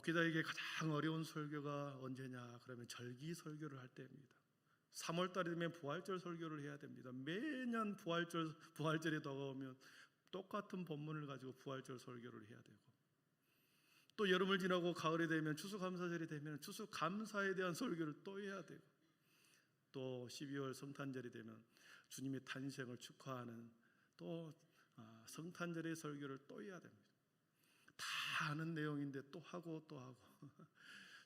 목회자에게 가장 어려운 설교가 언제냐? 그러면 절기 설교를 할 때입니다. 3월 달이 되면 부활절 설교를 해야 됩니다. 매년 부활절이 다가오면 똑같은 본문을 가지고 부활절 설교를 해야 되고, 또 여름을 지나고 가을이 되면 추수감사절이 되면 추수감사에 대한 설교를 또 해야 되고, 또 12월 성탄절이 되면 주님의 탄생을 축하하는 또 성탄절의 설교를 또 해야 됩니다. 다 아는 내용인데 또 하고 또 하고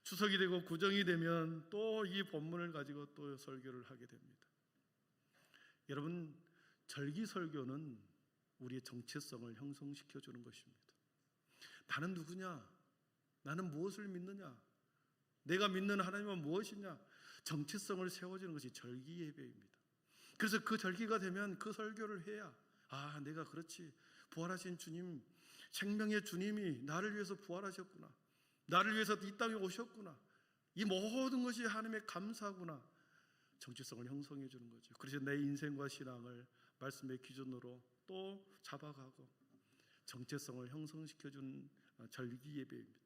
추석이 되고 구정이 되면 또 이 본문을 가지고 또 설교를 하게 됩니다. 여러분, 절기 설교는 우리의 정체성을 형성시켜 주는 것입니다. 나는 누구냐? 나는 무엇을 믿느냐? 내가 믿는 하나님은 무엇이냐? 정체성을 세워주는 것이 절기 예배입니다. 그래서 그 절기가 되면 그 설교를 해야, 내가 그렇지, 부활하신 주님, 생명의 주님이 나를 위해서 부활하셨구나, 나를 위해서 이 땅에 오셨구나, 이 모든 것이 하나님의 감사구나, 정체성을 형성해 주는 거죠. 그래서 내 인생과 신앙을 말씀의 기준으로 또 잡아가고 정체성을 형성시켜 준 절기 예배입니다.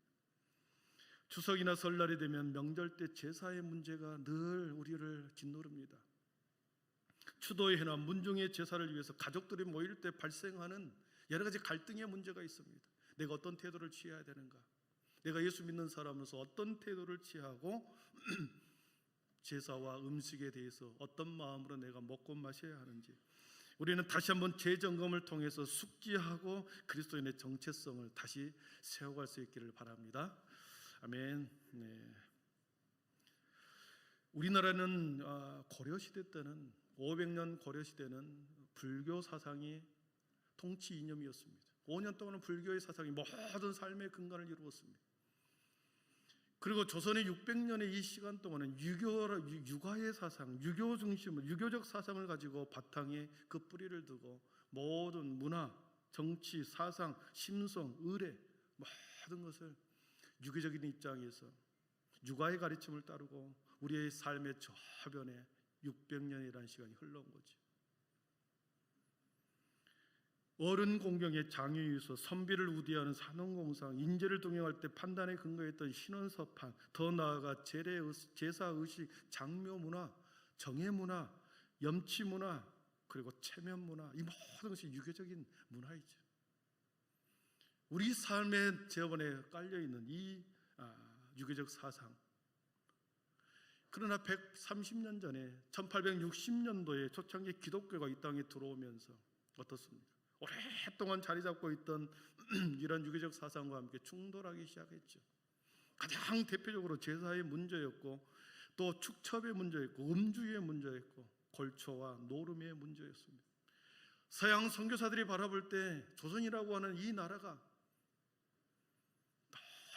추석이나 설날이 되면 명절 때 제사의 문제가 늘 우리를 짓누릅니다. 추도의 해나 문중의 제사를 위해서 가족들이 모일 때 발생하는 여러 가지 갈등의 문제가 있습니다. 내가 어떤 태도를 취해야 되는가? 내가 예수 믿는 사람으로서 어떤 태도를 취하고 제사와 음식에 대해서 어떤 마음으로 내가 먹고 마셔야 하는지, 우리는 다시 한번 재점검을 통해서 숙지하고 그리스도인의 정체성을 다시 세워갈 수 있기를 바랍니다. 아멘. 네. 우리나라는 고려시대 때는 500년 고려시대는 불교 사상이 통치 이념이었습니다. 5년 동안은 불교의 사상이 모든 삶의 근간을 이루었습니다. 그리고 조선의 600년의 이 시간 동안은 유가의 사상, 유교 중심을, 유교적 사상을 가지고 바탕에 그 뿌리를 두고 모든 문화, 정치, 사상, 심성, 의례 모든 것을 유교적인 입장에서 유가의 가르침을 따르고 우리의 삶의 저변에 600년이라는 시간이 흘러온 거지. 어른 공경의 장유유서, 선비를 우대하는 산원공상, 인재를 동경할 때 판단에 근거했던 신원서판, 더 나아가 제사의식, 장묘문화, 정예문화, 염치문화, 그리고 체면문화, 이 모든 것이 유교적인 문화이죠. 우리 삶의 저변에 깔려있는 이 유교적 사상, 그러나 130년 전에 1860년도에 초창기 기독교가 이 땅에 들어오면서 어떻습니까? 오랫동안 자리 잡고 있던 이런 유교적 사상과 함께 충돌하기 시작했죠. 가장 대표적으로 제사의 문제였고, 또 축첩의 문제였고, 음주의 문제였고, 골초와 노름의 문제였습니다. 서양 선교사들이 바라볼 때 조선이라고 하는 이 나라가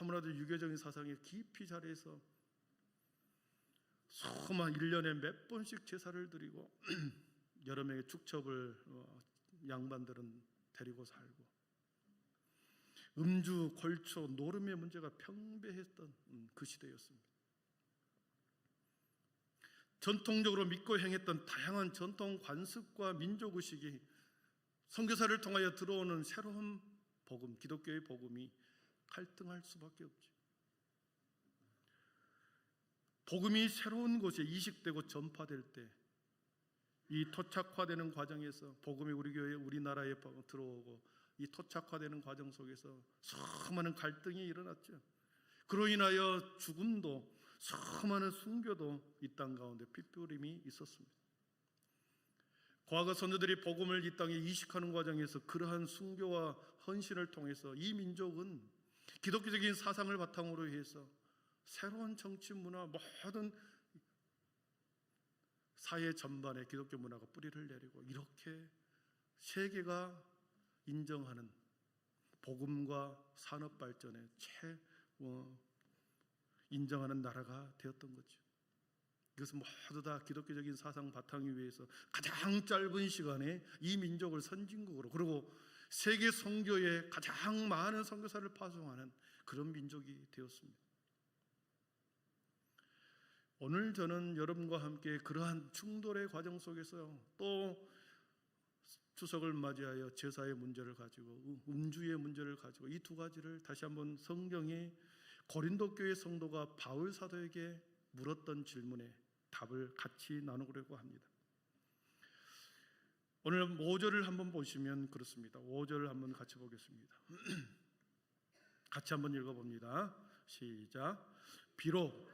너무나도 유교적인 사상에 깊이 자리해서 수많은 1년에 몇 번씩 제사를 드리고 여러 명의 축첩을 양반들은 데리고 살고, 음주, 골초, 노름의 문제가 평배했던 그 시대였습니다. 전통적으로 믿고 행했던 다양한 전통 관습과 민족의식이 선교사를 통하여 들어오는 새로운 복음, 기독교의 복음이 갈등할 수밖에 없죠. 복음이 새로운 곳에 이식되고 전파될 때, 이 토착화되는 과정에서 복음이 우리 교회, 우리나라에 들어오고 이 토착화되는 과정 속에서 수많은 갈등이 일어났죠. 그로 인하여 죽음도, 수많은 순교도 이 땅 가운데 핏부림이 있었습니다. 과거 선조들이 복음을 이 땅에 이식하는 과정에서 그러한 순교와 헌신을 통해서 이 민족은 기독교적인 사상을 바탕으로 해서 새로운 정치 문화, 모든 사회 전반에 기독교 문화가 뿌리를 내리고, 이렇게 세계가 인정하는 복음과 산업 발전에 인정하는 나라가 되었던 거죠. 이것은 모두 다 기독교적인 사상 바탕 위에서 가장 짧은 시간에 이 민족을 선진국으로, 그리고 세계 선교에 가장 많은 선교사를 파송하는 그런 민족이 되었습니다. 오늘 저는 여러분과 함께 그러한 충돌의 과정 속에서 또 추석을 맞이하여 제사의 문제를 가지고, 음주의 문제를 가지고, 이 두 가지를 다시 한번 성경의 고린도 교회 성도가 바울 사도에게 물었던 질문에 답을 같이 나누려고 합니다. 오늘 5절을 한번 보시면 그렇습니다. 5절을 한번 같이 보겠습니다. 같이 한번 읽어봅니다. 시작. 비록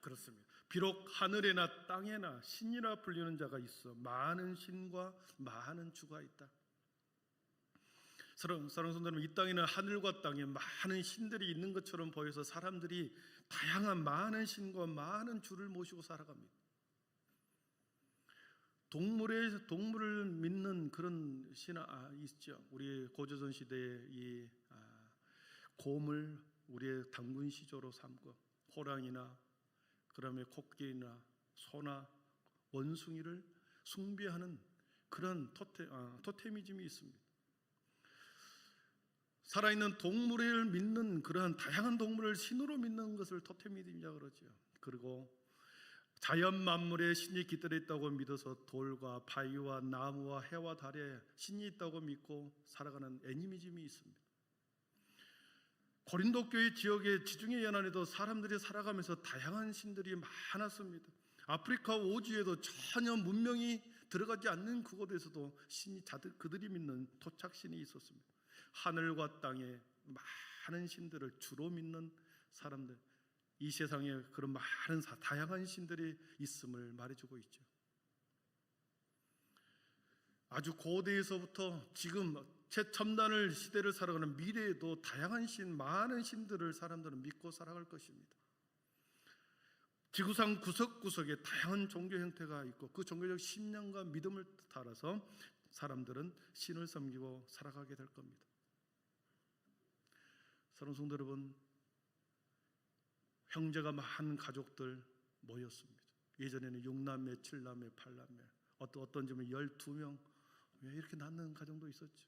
그렇습니다. 비록 하늘에나 땅에나 신이라 불리는 자가 있어 많은 신과 많은 주가 있다. 사랑하는 성도 여러분, 이 땅에는 하늘과 땅에 많은 신들이 있는 것처럼 보여서 사람들이 다양한 많은 신과 많은 주를 모시고 살아갑니다. 동물을 믿는 그런 신화 있죠. 우리 고조선 시대에 이 곰을 우리의 당군 시조로 삼고 호랑이나 그다음에 코끼리나 소나 원숭이를 숭배하는 그런 토테미즘이 있습니다. 살아있는 동물을 믿는 그러한 다양한 동물을 신으로 믿는 것을 토테미즘이라고 그러죠. 그리고 자연 만물에 신이 깃들어 있다고 믿어서 돌과 바위와 나무와 해와 달에 신이 있다고 믿고 살아가는 애니미즘이 있습니다. 고린도 교회 지역의 지중해 연안에도 사람들이 살아가면서 다양한 신들이 많았습니다. 아프리카 오주에도 전혀 문명이 들어가지 않는 그곳에서도 신이 그들이 믿는 토착신이 있었습니다. 하늘과 땅에 많은 신들을 주로 믿는 사람들, 이 세상에 그런 많은 다양한 신들이 있음을 말해주고 있죠. 아주 고대에서부터 지금 최첨단을 시대를 살아가는 미래에도 다양한 신, 많은 신들을 사람들은 믿고 살아갈 것입니다. 지구상 구석구석에 다양한 종교 형태가 있고 그 종교적 신념과 믿음을 따라서 사람들은 신을 섬기고 살아가게 될 겁니다. 사랑하는 성도 여러분, 형제가 많은 가족들 모였습니다. 예전에는 6남매, 7남매, 8남매, 어떤 집은 12명 이렇게 낳는 가정도 있었죠.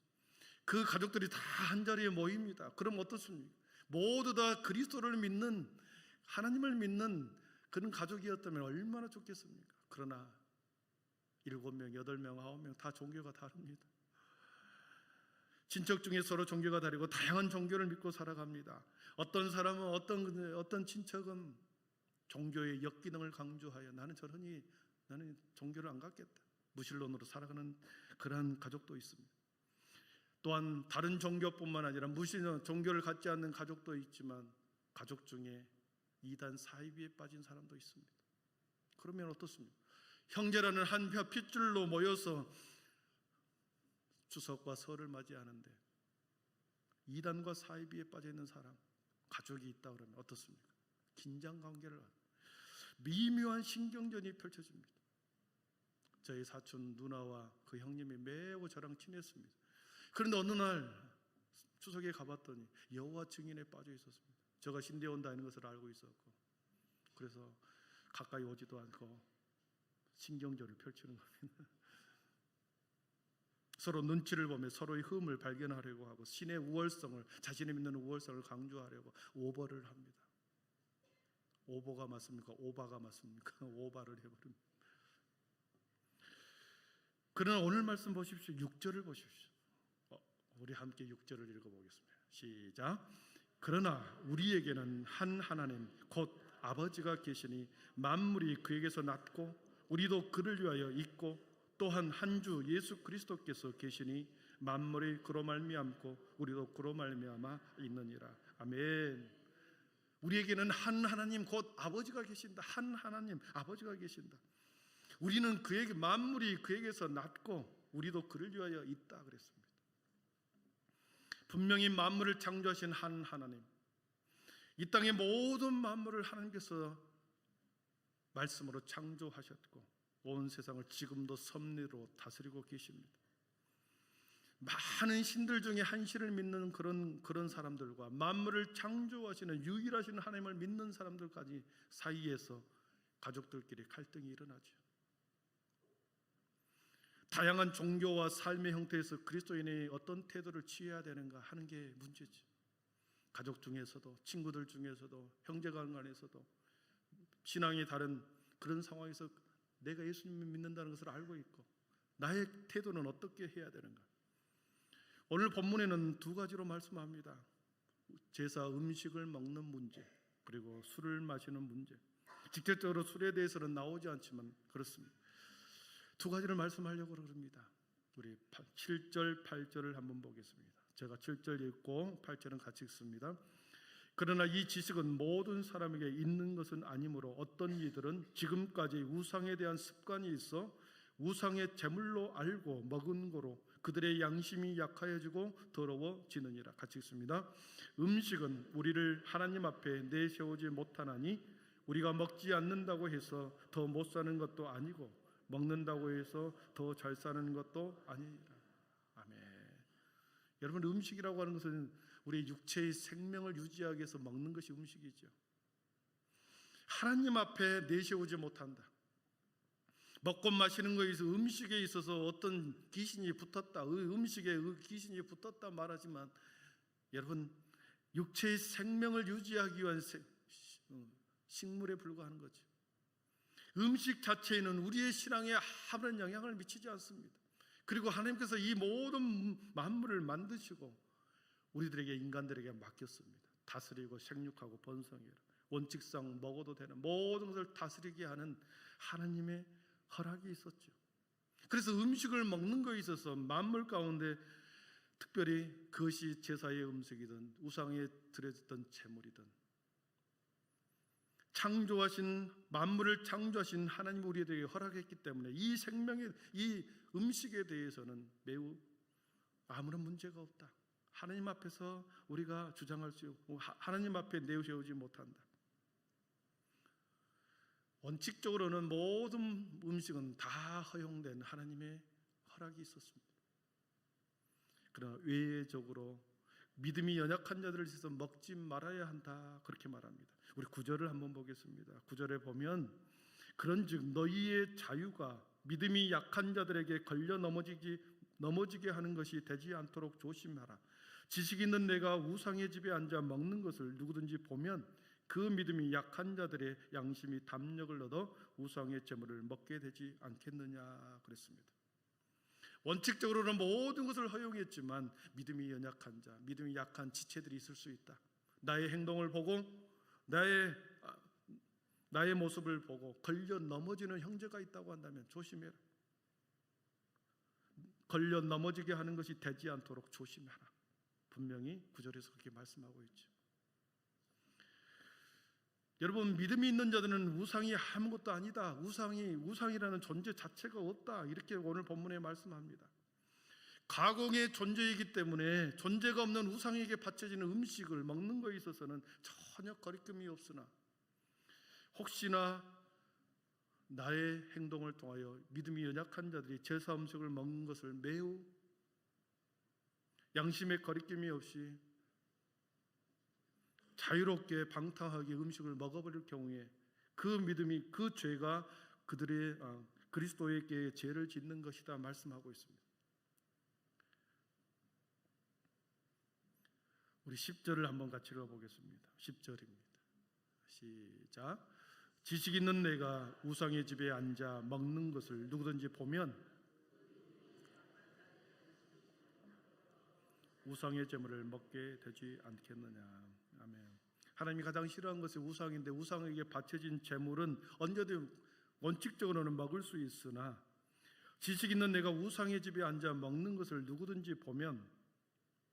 그 가족들이 다 한자리에 모입니다. 그럼 어떻습니까? 모두 다 그리스도를 믿는, 하나님을 믿는 그런 가족이었다면 얼마나 좋겠습니까? 그러나 7명, 8명, 9명 다 종교가 다릅니다. 친척 중에 서로 종교가 다르고 다양한 종교를 믿고 살아갑니다. 어떤 사람은 어떤 친척은 종교의 역기능을 강조하여 나는 종교를 안 갖겠다, 무신론으로 살아가는 그러한 가족도 있습니다. 또한 다른 종교뿐만 아니라 무신 종교를 갖지 않는 가족도 있지만 가족 중에 이단 사이비에 빠진 사람도 있습니다. 그러면 어떻습니까? 형제라는 한 핏줄로 모여서 추석과 설을 맞이하는데 이단과 사이비에 빠져 있는 사람, 가족이 있다 그러면 어떻습니까? 긴장 관계를, 미묘한 신경전이 펼쳐집니다. 저희 사촌 누나와 그 형님이 매우 저랑 친했습니다. 그런데 어느 날 추석에 가봤더니 여호와 증인에 빠져 있었습니다. 제가 신대 온다는 것을 알고 있었고, 그래서 가까이 오지도 않고 신경전을 펼치는 겁니다. 서로 눈치를 보며 서로의 흠을 발견하려고 하고 신의 우월성을, 자신이 믿는 우월성을 강조하려고 오버를 합니다. 오버가 맞습니까? 오바가 맞습니까? 오바를 해버립니다. 그러나 오늘 말씀 보십시오. 6절을 보십시오. 우리 함께 6절을 읽어보겠습니다. 시작. 그러나 우리에게는 한 하나님 곧 아버지가 계시니 만물이 그에게서 났고 우리도 그를 위하여 있고 또한 한 주 예수 그리스도께서 계시니 만물이 그로 말미암고 우리도 그로 말미암아 있느니라. 아멘. 우리에게는 한 하나님 곧 아버지가 계신다. 한 하나님 아버지가 계신다. 우리는 만물이 그에게서 났고 우리도 그를 위하여 있다 그랬습니다. 분명히 만물을 창조하신 한 하나님, 이 땅의 모든 만물을 하나님께서 말씀으로 창조하셨고 온 세상을 지금도 섭리로 다스리고 계십니다. 많은 신들 중에 한 신을 믿는 그런 사람들과 만물을 창조하시는 유일하신 하나님을 믿는 사람들까지 사이에서 가족들끼리 갈등이 일어나죠. 다양한 종교와 삶의 형태에서 그리스도인이 어떤 태도를 취해야 되는가 하는 게 문제죠. 가족 중에서도, 친구들 중에서도, 형제간에서도 신앙이 다른 그런 상황에서 내가 예수님을 믿는다는 것을 알고 있고 나의 태도는 어떻게 해야 되는가? 오늘 본문에는 두 가지로 말씀합니다. 제사 음식을 먹는 문제, 그리고 술을 마시는 문제. 직접적으로 술에 대해서는 나오지 않지만 그렇습니다. 두 가지를 말씀하려고 그럽니다. 우리 7절, 8절을 한번 보겠습니다. 제가 7절 읽고 8절은 같이 읽습니다. 그러나 이 지식은 모든 사람에게 있는 것은 아니므로 어떤 이들은 지금까지 우상에 대한 습관이 있어 우상의 제물로 알고 먹은 거로 그들의 양심이 약하여지고 더러워지느니라. 같이 읽습니다. 음식은 우리를 하나님 앞에 내세우지 못하나니 우리가 먹지 않는다고 해서 더 못 사는 것도 아니고 먹는다고 해서 더 잘 사는 것도 아니라. 아멘. 여러분, 음식이라고 하는 것은 우리 육체의 생명을 유지하기 위해서 먹는 것이 음식이죠. 하나님 앞에 내세우지 못한다. 먹고 마시는 것에 있어서 음식에 있어서 어떤 귀신이 붙었다, 음식에 귀신이 붙었다 말하지만 여러분, 육체의 생명을 유지하기 위한 식물에 불과하는 거죠. 음식 자체에는 우리의 신앙에 아무런 영향을 미치지 않습니다. 그리고 하나님께서 이 모든 만물을 만드시고 우리들에게, 인간들에게 맡겼습니다. 다스리고 생육하고 번성해라. 원칙상 먹어도 되는 모든 것을 다스리게 하는 하나님의 허락이 있었죠. 그래서 음식을 먹는 것에 있어서 만물 가운데 특별히 그것이 제사의 음식이든 우상에 드려졌던 제물이든 창조하신, 만물을 창조하신 하나님 우리에게 허락했기 때문에 이 생명의, 이 음식에 대해서는 매우 아무런 문제가 없다. 하나님 앞에서 우리가 주장할 수 없고 하나님 앞에 내세우지 못한다. 원칙적으로는 모든 음식은 다 허용된 하나님의 허락이 있었습니다. 그러나 외적으로 믿음이 연약한 자들을 위해서 먹지 말아야 한다, 그렇게 말합니다. 우리 9절을 한번 보겠습니다. 9절에 보면 그런즉 너희의 자유가 믿음이 약한 자들에게 걸려 넘어지게 하는 것이 되지 않도록 조심하라. 지식 있는 내가 우상의 집에 앉아 먹는 것을 누구든지 보면 그 믿음이 약한 자들의 양심이 담력을 얻어 우상의 제물을 먹게 되지 않겠느냐 그랬습니다. 원칙적으로는 모든 것을 허용했지만 믿음이 연약한 자, 믿음이 약한 지체들이 있을 수 있다. 나의 행동을 보고 나의 모습을 보고 걸려 넘어지는 형제가 있다고 한다면 조심해라. 걸려 넘어지게 하는 것이 되지 않도록 조심하라. 분명히 9절에서 그렇게 말씀하고 있죠. 여러분, 믿음이 있는 자들은 우상이 아무것도 아니다, 우상이라는 존재 자체가 없다, 이렇게 오늘 본문에 말씀합니다. 가공의 존재이기 때문에 존재가 없는 우상에게 바쳐지는 음식을 먹는 것에 있어서는 전혀 거리낌이 없으나 혹시나 나의 행동을 통하여 믿음이 연약한 자들이 제사 음식을 먹는 것을 매우 양심의 거리낌이 없이 자유롭게 방탕하게 음식을 먹어버릴 경우에 그 믿음이, 그 죄가 그들의 그리스도에게 죄를 짓는 것이다 말씀하고 있습니다. 우리 10절을 한번 같이 읽어보겠습니다. 10절입니다. 시작. 지식 있는 내가 우상의 집에 앉아 먹는 것을 누구든지 보면 우상의 제물을 먹게 되지 않겠느냐. 아멘. 하나님이 가장 싫어하는 것이 우상인데 우상에게 바쳐진 제물은 언제든 원칙적으로는 먹을 수 있으나 지식 있는 내가 우상의 집에 앉아 먹는 것을 누구든지 보면,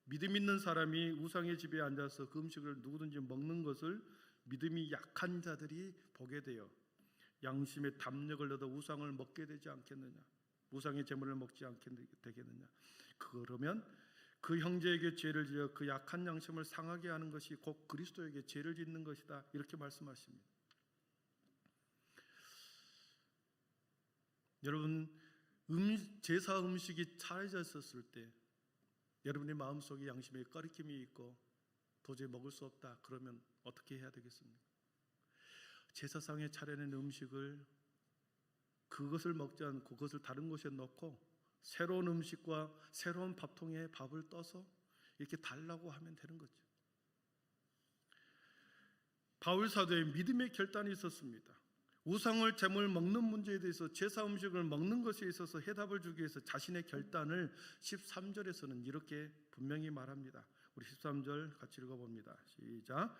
믿음 있는 사람이 우상의 집에 앉아서 그 음식을 누구든지 먹는 것을 믿음이 약한 자들이 보게 되어 양심의 담력을 얻어 우상을 먹게 되지 않겠느냐, 우상의 제물을 먹지 않게 되겠느냐. 그러면 그 형제에게 죄를 지어 그 약한 양심을 상하게 하는 것이 곧 그리스도에게 죄를 짓는 것이다, 이렇게 말씀하십니다. 여러분, 제사 음식이 차려져 있었을 때 여러분의 마음속에 양심에 꺼리낌이 있고 도저히 먹을 수 없다, 그러면 어떻게 해야 되겠습니까? 제사상에 차려낸 음식을 그것을 먹지 않고 그것을 다른 곳에 넣고 새로운 음식과 새로운 밥통에 밥을 떠서 이렇게 달라고 하면 되는 거죠. 바울 사도의 믿음의 결단이 있었습니다. 우상을 제물 먹는 문제에 대해서 제사 음식을 먹는 것에 있어서 해답을 주기 위해서 자신의 결단을 13절에서는 이렇게 분명히 말합니다. 우리 13절 같이 읽어봅니다. 시작.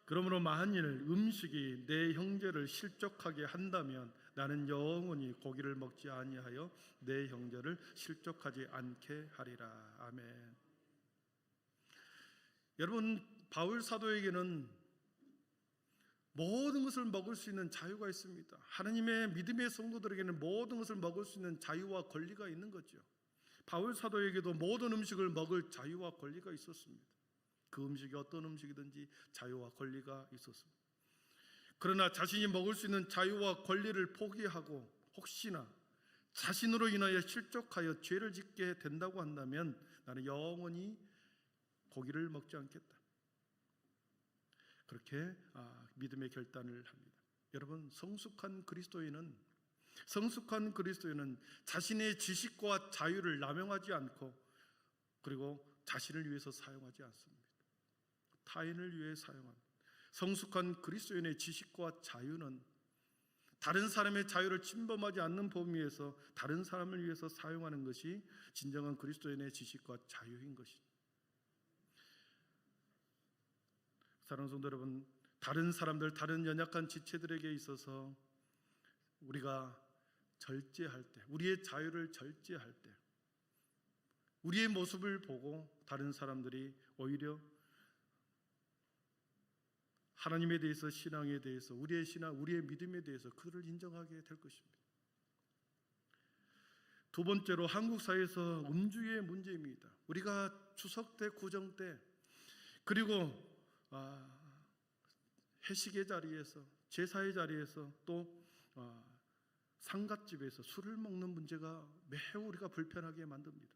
그러므로 만일 음식이 내 형제를 실족하게 한다면 나는 영원히 고기를 먹지 아니하여 내 형제를 실족하지 않게 하리라. 아멘. 여러분, 바울 사도에게는 모든 것을 먹을 수 있는 자유가 있습니다. 하나님의 믿음의 성도들에게는 모든 것을 먹을 수 있는 자유와 권리가 있는 거죠. 바울 사도에게도 모든 음식을 먹을 자유와 권리가 있었습니다. 그 음식이 어떤 음식이든지 자유와 권리가 있었습니다. 그러나 자신이 먹을 수 있는 자유와 권리를 포기하고 혹시나 자신으로 인하여 실족하여 죄를 짓게 된다고 한다면 나는 영원히 고기를 먹지 않겠다. 그렇게 믿음의 결단을 합니다. 여러분, 성숙한 그리스도인은 자신의 지식과 자유를 남용하지 않고 그리고 자신을 위해서 사용하지 않습니다. 타인을 위해 사용합니다. 성숙한 그리스도인의 지식과 자유는 다른 사람의 자유를 침범하지 않는 범위에서 다른 사람을 위해서 사용하는 것이 진정한 그리스도인의 지식과 자유인 것입니다. 사랑하는 성도 여러분, 다른 사람들, 다른 연약한 지체들에게 있어서 우리가 절제할 때, 우리의 자유를 절제할 때, 우리의 모습을 보고 다른 사람들이 오히려 하나님에 대해서, 신앙에 대해서, 우리의 신앙, 우리의 믿음에 대해서 그들을 인정하게 될 것입니다. 두 번째로 한국 사회에서 음주의 문제입니다. 우리가 추석 때, 구정 때, 그리고 회식의 자리에서, 제사의 자리에서, 또 상갓집에서 술을 먹는 문제가 매우 우리가 불편하게 만듭니다.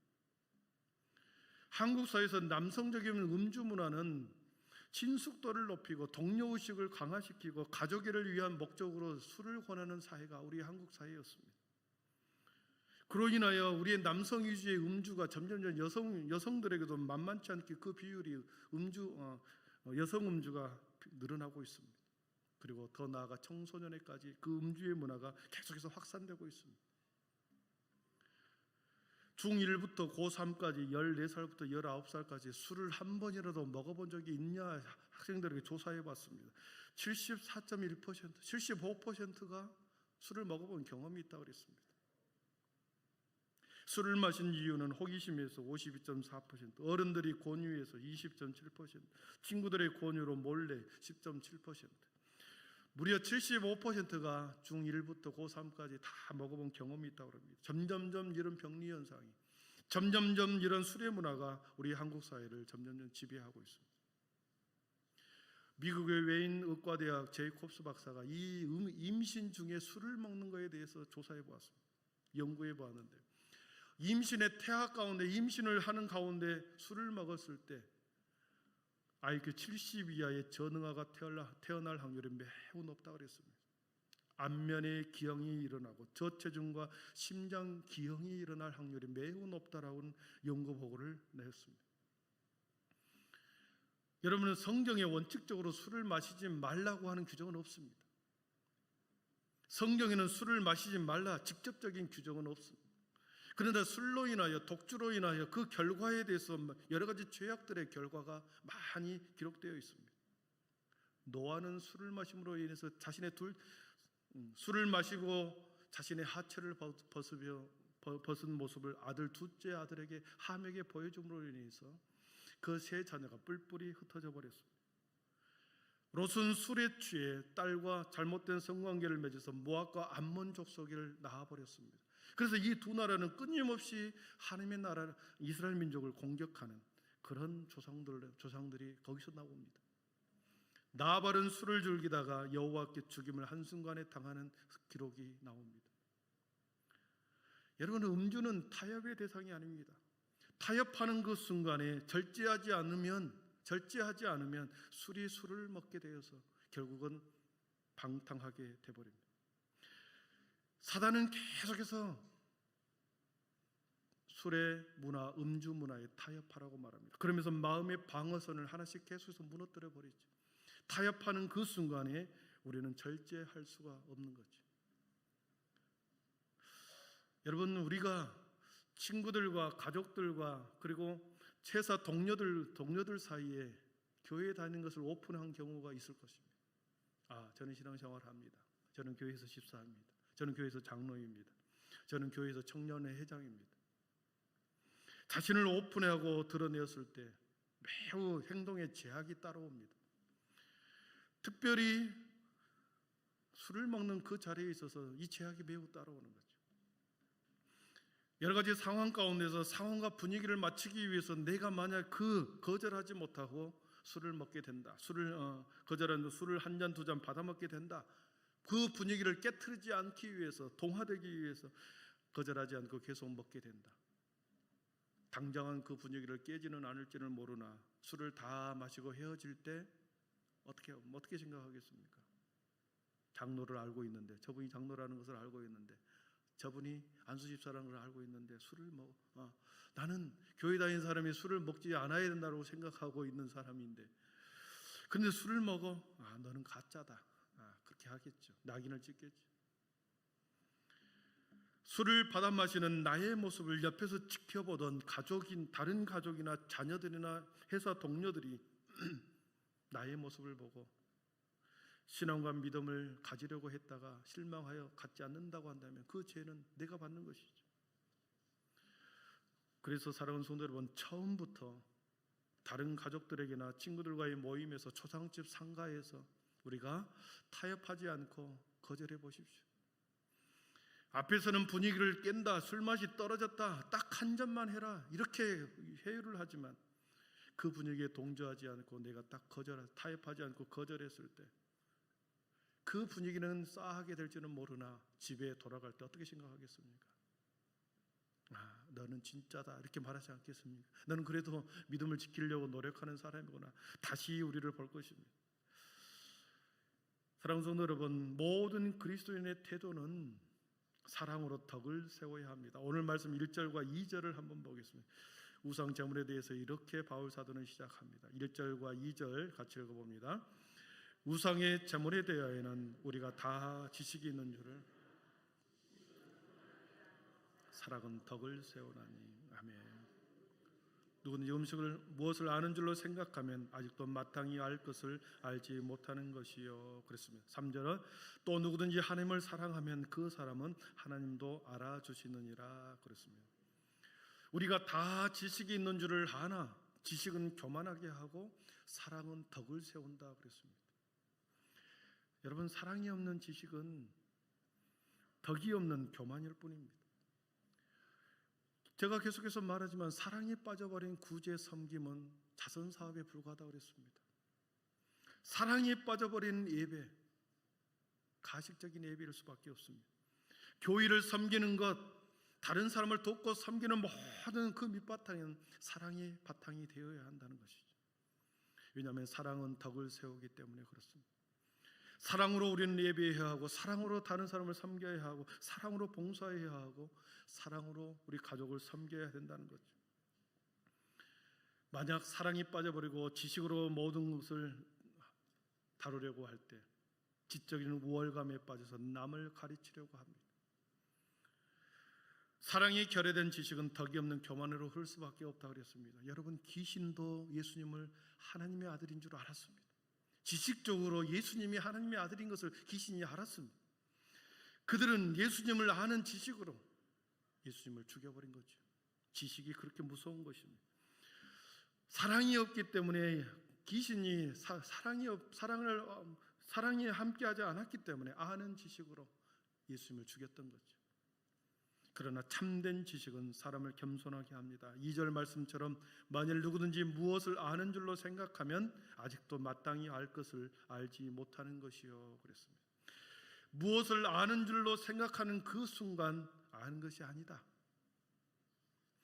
한국 사회에서 남성적인 음주 문화는 친숙도를 높이고 동료의식을 강화시키고 가족애를 위한 목적으로 술을 권하는 사회가 우리 한국 사회였습니다. 그로 인하여 우리의 남성 위주의 음주가 점점 여성들에게도 만만치 않게 그 비율이 여성 음주가 늘어나고 있습니다. 그리고 더 나아가 청소년에까지 그 음주의 문화가 계속해서 확산되고 있습니다. 중1부터 고3까지 14살부터 19살까지 술을 한 번이라도 먹어본 적이 있냐 학생들에게 조사해 봤습니다. 74.1%, 75%가 술을 먹어본 경험이 있다고 그랬습니다. 술을 마신 이유는 호기심에서 52.4%, 어른들이 권유해서 20.7%, 친구들의 권유로 몰래 10.7%, 무려 75%가 중1부터 고3까지 다 먹어본 경험이 있다고 합니다. 점점점 이런 병리 현상이, 점점점 이런 술의 문화가 우리 한국 사회를 점점점 지배하고 있습니다. 미국의 웨인 의과대학 제이콥스 박사가 이 임신 중에 술을 먹는 것에 대해서 조사해 보았습니다. 연구해 보았는데 임신의 태아 가운데, 임신을 하는 가운데 술을 먹었을 때 IQ 70 이하의 전응아가 태어날 확률이 매우 높다고 그랬습니다. 안면의 기형이 일어나고 저체중과 심장 기형이 일어날 확률이 매우 높다라는 연구 보고를 내었습니다. 여러분은 성경에 원칙적으로 술을 마시지 말라고 하는 규정은 없습니다. 성경에는 술을 마시지 말라 직접적인 규정은 없습니다. 그런데 술로 인하여, 독주로 인하여 그 결과에 대해서 여러 가지 죄악들의 결과가 많이 기록되어 있습니다. 노아는 술을 마심으로 인해서 술을 마시고 자신의 하체를 벗은 모습을 둘째 아들에게 함에게 보여줌으로 인해서 그 세 자녀가 뿔뿔이 흩어져 버렸습니다. 롯은 술에 취해 딸과 잘못된 성관계를 맺어서 모압과 암몬 족속을 낳아버렸습니다. 그래서 이 두 나라는 끊임없이 하나님의 나라 이스라엘 민족을 공격하는 그런 조상들이 거기서 나옵니다. 나발은 술을 즐기다가 여호와께 죽임을 한순간에 당하는 기록이 나옵니다. 여러분, 음주는 타협의 대상이 아닙니다. 타협하는 그 순간에 절제하지 않으면 술을 먹게 되어서 결국은 방탕하게 되어버립니다. 사단은 계속해서 술의 문화, 음주 문화에 타협하라고 말합니다. 그러면서 마음의 방어선을 하나씩 계속해서 무너뜨려 버리죠. 타협하는 그 순간에 우리는 절제할 수가 없는 거지. 여러분, 우리가 친구들과 가족들과 그리고 회사 동료들 사이에 교회 다니는 것을 오픈한 경우가 있을 것입니다. 저는 신앙생활을 합니다. 저는 교회에서 집사합니다. 저는 교회에서 장로입니다. 저는 교회에서 청년회 회장입니다. 자신을 오픈하고 드러내었을 때 매우 행동에 제약이 따라옵니다. 특별히 술을 먹는 그 자리에 있어서 이 제약이 매우 따라오는 거죠. 여러 가지 상황 가운데서 상황과 분위기를 맞추기 위해서 내가 만약 거절하지 못하고 술을 먹게 된다. 거절하는 술을 한 잔, 두 잔 받아 먹게 된다. 그 분위기를 깨트리지 않기 위해서, 동화되기 위해서 거절하지 않고 계속 먹게 된다. 당장은 그 분위기를 깨지는 않을지는 모르나 술을 다 마시고 헤어질 때 어떻게 생각하겠습니까? 장로를 알고 있는데, 저분이 장로라는 것을 알고 있는데, 저분이 안수 집사라는 걸 알고 있는데 술을 먹어. 나는 교회 다니는 사람이 술을 먹지 않아야 된다고 생각하고 있는 사람인데, 근데 술을 먹어. 너는 가짜다. 그렇게 하겠죠. 낙인을 찍겠죠. 술을 받아 마시는 나의 모습을 옆에서 지켜보던 다른 가족이나 자녀들이나 회사 동료들이 나의 모습을 보고 신앙과 믿음을 가지려고 했다가 실망하여 갖지 않는다고 한다면 그 죄는 내가 받는 것이죠. 그래서 사랑하는 성도 여러분, 처음부터 다른 가족들에게나 친구들과의 모임에서 초상집 상가에서 우리가 타협하지 않고 거절해 보십시오. 앞에서는 분위기를 깬다, 술맛이 떨어졌다, 딱 한 잔만 해라, 이렇게 회유를 하지만 그 분위기에 동조하지 않고 내가 타협하지 않고 거절했을 때 그 분위기는 싸하게 될지는 모르나 집에 돌아갈 때 어떻게 생각하겠습니까? 너는 진짜다, 이렇게 말하지 않겠습니까? 너는 그래도 믿음을 지키려고 노력하는 사람이구나, 다시 우리를 볼 것입니다. 사랑하는 성도 여러분, 모든 그리스도인의 태도는 사랑으로 덕을 세워야 합니다. 오늘 말씀 1절과 2절을 한번 보겠습니다. 우상 제물에 대해서 이렇게 바울 사도는 시작합니다. 1절과 2절 같이 읽어봅니다. 우상의 제물에 대하여는 우리가 다 지식이 있는 줄을 사랑은 덕을 세우나니. 아멘. 누구든지 무엇을 아는 줄로 생각하면 아직도 마땅히 알 것을 알지 못하는 것이요. 그랬습니다. 3절은 또 누구든지 하나님을 사랑하면 그 사람은 하나님도 알아주시느니라. 그랬습니다. 우리가 다 지식이 있는 줄을 아나 지식은 교만하게 하고 사랑은 덕을 세운다. 그랬습니다. 여러분, 사랑이 없는 지식은 덕이 없는 교만일 뿐입니다. 제가 계속해서 말하지만 사랑에 빠져버린 구제 섬김은 자선사업에 불과하다고 그랬습니다. 사랑에 빠져버린 예배, 가식적인 예배일 수밖에 없습니다. 교회를 섬기는 것, 다른 사람을 돕고 섬기는 모든 그 밑바탕은 사랑의 바탕이 되어야 한다는 것이죠. 왜냐하면 사랑은 덕을 세우기 때문에 그렇습니다. 사랑으로 우리는 예배해야 하고, 사랑으로 다른 사람을 섬겨야 하고, 사랑으로 봉사해야 하고, 사랑으로 우리 가족을 섬겨야 된다는 거죠. 만약 사랑이 빠져버리고 지식으로 모든 것을 다루려고 할 때 지적인 우월감에 빠져서 남을 가르치려고 합니다. 사랑이 결여된 지식은 덕이 없는 교만으로 흐를 수밖에 없다고 그랬습니다. 여러분, 귀신도 예수님을 하나님의 아들인 줄 알았습니다. 지식적으로 예수님이 하나님의 아들인 것을 귀신이 알았습니다. 그들은 예수님을 아는 지식으로 예수님을 죽여버린 거죠. 지식이 그렇게 무서운 것입니다. 사랑이 없기 때문에 귀신이 사랑이 함께하지 않았기 때문에 아는 지식으로 예수님을 죽였던 거죠. 그러나 참된 지식은 사람을 겸손하게 합니다. 2절 말씀처럼 만일 누구든지 무엇을 아는 줄로 생각하면 아직도 마땅히 알 것을 알지 못하는 것이요. 그랬습니다. 무엇을 아는 줄로 생각하는 그 순간 아는 것이 아니다.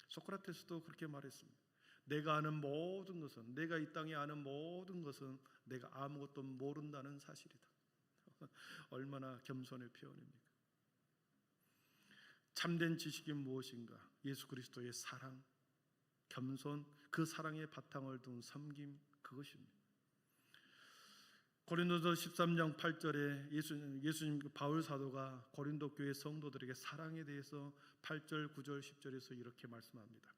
소크라테스도 그렇게 말했습니다. 내가 아는 모든 것은, 내가 이 땅에 아는 모든 것은 내가 아무것도 모른다는 사실이다. 얼마나 겸손의 표현입니까? 참된 지식이 무엇인가? 예수 그리스도의 사랑, 겸손, 그 사랑의 바탕을 둔 섬김, 그것입니다. 고린도서 13장 8절에 예수님 바울 사도가 고린도 교회 성도들에게 사랑에 대해서 8절, 9절, 10절에서 이렇게 말씀합니다.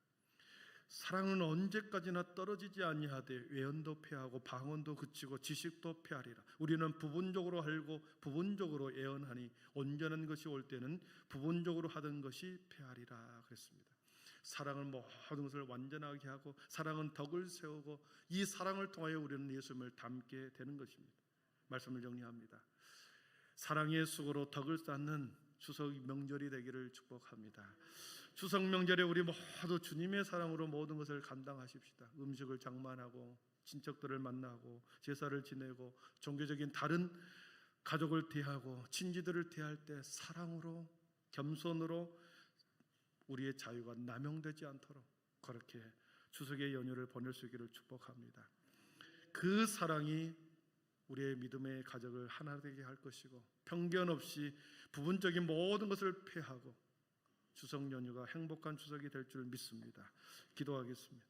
사랑은 언제까지나 떨어지지 아니하되 외연도 패하고 방언도 그치고 지식도 패하리라. 우리는 부분적으로 알고 부분적으로 예언하니 온전한 것이 올 때는 부분적으로 하던 것이 패하리라 그랬습니다. 사랑은 모든 것을 완전하게 하고 사랑은 덕을 세우고 이 사랑을 통하여 우리는 예수님을 닮게 되는 것입니다. 말씀을 정리합니다. 사랑의 수고로 덕을 쌓는 추석 명절이 되기를 축복합니다. 추석 명절에 우리 모두 주님의 사랑으로 모든 것을 감당하십시다. 음식을 장만하고 친척들을 만나고 제사를 지내고 종교적인 다른 가족을 대하고 친지들을 대할 때 사랑으로 겸손으로 우리의 자유가 남용되지 않도록 그렇게 추석의 연휴를 보낼 수 있기를 축복합니다. 그 사랑이 우리의 믿음의 가족을 하나 되게 할 것이고 편견 없이 부분적인 모든 것을 폐하고 추석 연휴가 행복한 추석이 될 줄 믿습니다. 기도하겠습니다.